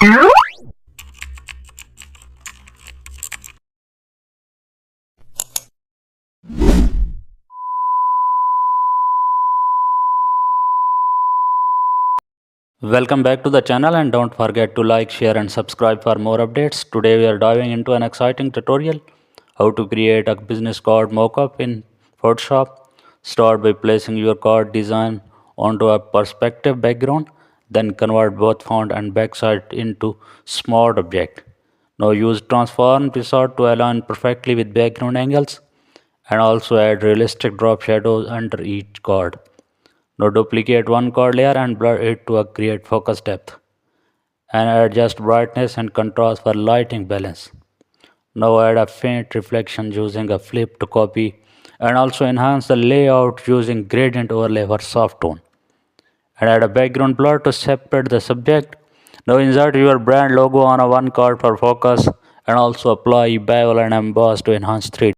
Welcome back to the channel and don't forget to like, share and subscribe for more updates. Today we are diving into an exciting tutorial how to create a business card mockup in Photoshop. Start by placing your card design onto a perspective background, then convert both front and back side into smart object. Now use transform wizard to align perfectly with background angles and also add realistic drop shadows under each card. Now duplicate one card layer and blur it to create focus depth and adjust brightness and contrast for lighting balance. Now add a faint reflection using a flip to copy and also enhance the layout using gradient overlay for soft tone. And add a background blur to separate the subject. Now insert your brand logo on a one card for focus and also apply bevel and emboss to enhance 3D.